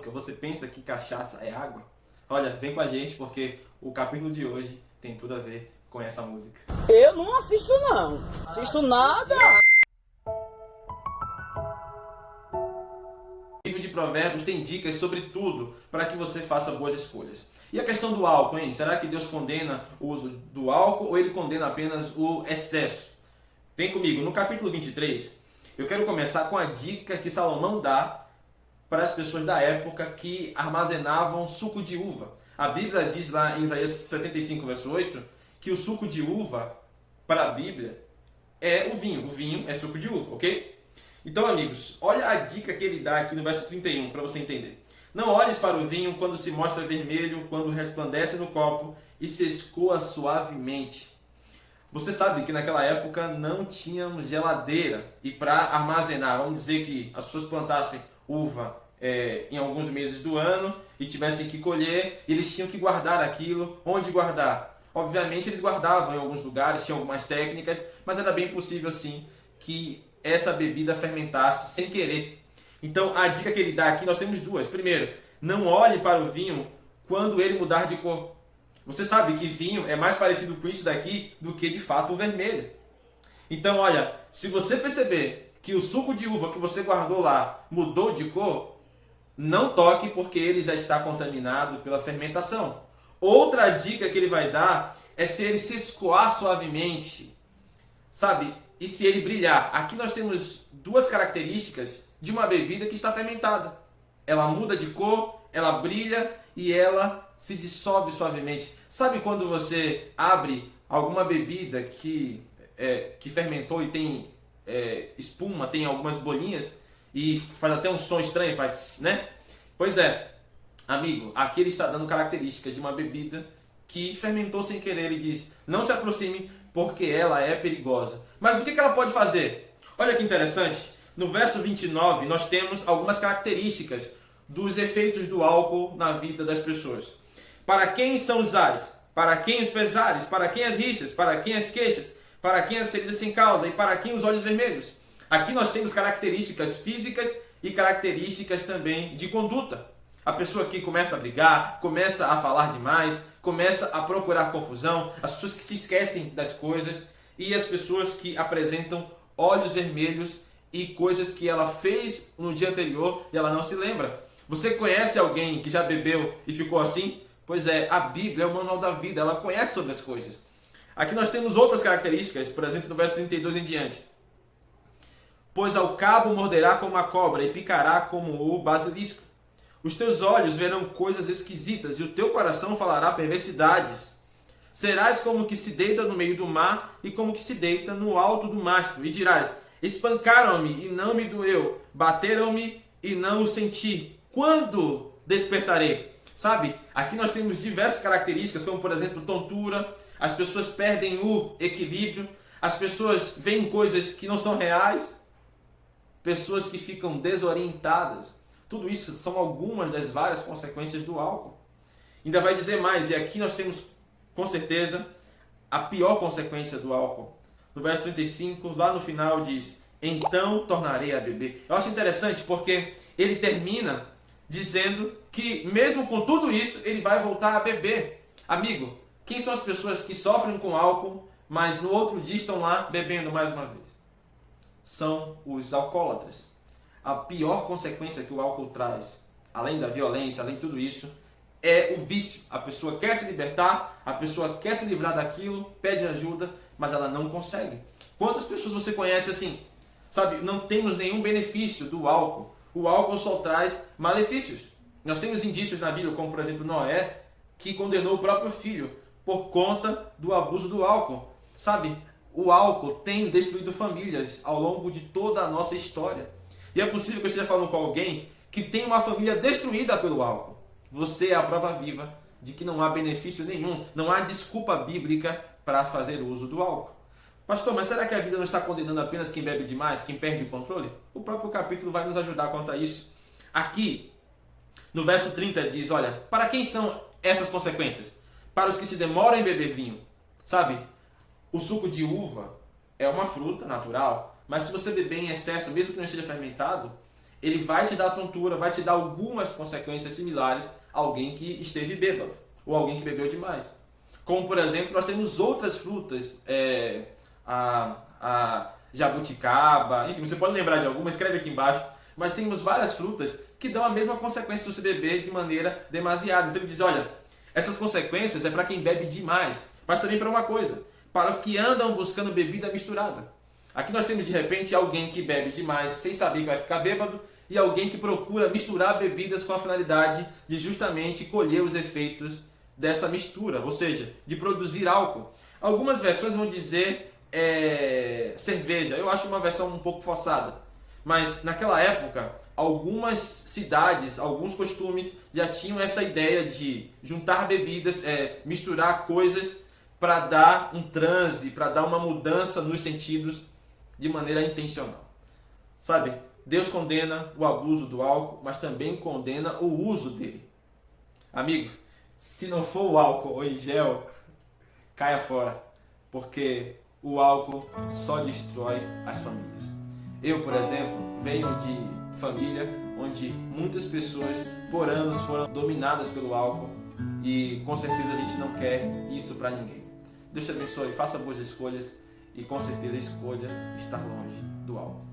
Você pensa que cachaça é água? Olha, vem com a gente porque o capítulo de hoje tem tudo a ver com essa música. Eu não assisto não, assisto nada. O livro de Provérbios tem dicas sobre tudo para que você faça boas escolhas. E a questão do álcool, hein? Será que Deus condena o uso do álcool ou ele condena apenas o excesso? Vem comigo, no capítulo 23, eu quero começar com a dica que Salomão dá para as pessoas da época que armazenavam suco de uva. A Bíblia diz lá em Isaías 65, verso 8, que o suco de uva, para a Bíblia, é o vinho. O vinho é suco de uva, ok? Então, amigos, olha a dica que ele dá aqui no verso 31, para você entender. Não olhes para o vinho quando se mostra vermelho, quando resplandece no copo e se escoa suavemente. Você sabe que naquela época não tínhamos geladeira e para armazenar, vamos dizer que as pessoas plantassem uva em alguns meses do ano e tivessem que colher, e eles tinham que guardar aquilo. Onde guardar? Obviamente eles guardavam em alguns lugares, tinham algumas técnicas, mas era bem possível sim que essa bebida fermentasse sem querer. Então a dica que ele dá aqui, nós temos duas. Primeiro, não olhe para o vinho quando ele mudar de cor. Você sabe que vinho é mais parecido com isso daqui do que de fato o vermelho. Então olha, se você perceber que o suco de uva que você guardou lá mudou de cor, não toque porque ele já está contaminado pela fermentação. Outra dica que ele vai dar é se ele se escoar suavemente, sabe? E se ele brilhar. Aqui nós temos duas características de uma bebida que está fermentada. Ela muda de cor, ela brilha e ela se dissolve suavemente. Sabe quando você abre alguma bebida que fermentou e tem espuma, tem algumas bolinhas e faz até um som estranho, faz, né? Pois é, amigo, aqui ele está dando características de uma bebida que fermentou sem querer. Ele diz, não se aproxime porque ela é perigosa. Mas o que ela pode fazer? Olha que interessante, no verso 29 nós temos algumas características dos efeitos do álcool na vida das pessoas. Para quem são os ares? Para quem os pesares? Para quem as rixas? Para quem as queixas? Para quem as feridas sem causa? E para quem os olhos vermelhos? Aqui nós temos características físicas e características também de conduta. A pessoa que começa a brigar, começa a falar demais, começa a procurar confusão, as pessoas que se esquecem das coisas e as pessoas que apresentam olhos vermelhos e coisas que ela fez no dia anterior e ela não se lembra. Você conhece alguém que já bebeu e ficou assim? Pois é, a Bíblia é o manual da vida, ela conhece sobre as coisas. Aqui nós temos outras características, por exemplo, no verso 32 em diante. Pois ao cabo morderá como a cobra e picará como o basilisco. Os teus olhos verão coisas esquisitas e o teu coração falará perversidades. Serás como que se deita no meio do mar e como que se deita no alto do mastro. E dirás, espancaram-me e não me doeu, bateram-me e não o senti. Quando despertarei? Sabe, aqui nós temos diversas características, como por exemplo tontura, as pessoas perdem o equilíbrio, as pessoas veem coisas que não são reais, pessoas que ficam desorientadas. Tudo isso são algumas das várias consequências do álcool. Ainda vai dizer mais, e aqui nós temos com certeza a pior consequência do álcool. No verso 35, lá no final diz, então tornarei a beber. Eu acho interessante porque ele termina dizendo que mesmo com tudo isso, ele vai voltar a beber. Amigo, quem são as pessoas que sofrem com álcool, mas no outro dia estão lá bebendo mais uma vez? São os alcoólatras. A pior consequência que o álcool traz, além da violência, além de tudo isso, é o vício. A pessoa quer se libertar, a pessoa quer se livrar daquilo, pede ajuda, mas ela não consegue. Quantas pessoas você conhece assim? Sabe, não temos nenhum benefício do álcool. O álcool só traz malefícios. Nós temos indícios na Bíblia, como por exemplo Noé, que condenou o próprio filho por conta do abuso do álcool. Sabe, o álcool tem destruído famílias ao longo de toda a nossa história. E é possível que eu esteja falando com alguém que tem uma família destruída pelo álcool. Você é a prova viva de que não há benefício nenhum, não há desculpa bíblica para fazer uso do álcool. Pastor, mas será que a Bíblia não está condenando apenas quem bebe demais, quem perde o controle? O próprio capítulo vai nos ajudar quanto a isso. Aqui, no verso 30 diz, olha, para quem são essas consequências? Para os que se demoram em beber vinho. Sabe, o suco de uva é uma fruta natural, mas se você beber em excesso, mesmo que não esteja fermentado, ele vai te dar tontura, vai te dar algumas consequências similares a alguém que esteve bêbado ou alguém que bebeu demais. Como, por exemplo, nós temos outras frutas, a jabuticaba, enfim, você pode lembrar de alguma, escreve aqui embaixo, mas temos várias frutas que dão a mesma consequência se você beber de maneira demasiada. Então ele diz, olha, essas consequências é para quem bebe demais, mas também para uma coisa, para os que andam buscando bebida misturada. Aqui nós temos de repente alguém que bebe demais sem saber que vai ficar bêbado e alguém que procura misturar bebidas com a finalidade de justamente colher os efeitos dessa mistura, ou seja, de produzir álcool. Algumas versões vão dizer cerveja, eu acho uma versão um pouco forçada, mas naquela época algumas cidades, alguns costumes já tinham essa ideia de juntar bebidas, misturar coisas para dar um transe, para dar uma mudança nos sentidos de maneira intencional. Sabe, Deus condena o abuso do álcool, mas também condena o uso dele. Amigo, se não for o álcool ou em gel, caia fora, porque o álcool só destrói as famílias. Eu, por exemplo, venho de família onde muitas pessoas por anos foram dominadas pelo álcool e com certeza a gente não quer isso para ninguém. Deus te abençoe, faça boas escolhas e com certeza escolha estar longe do álcool.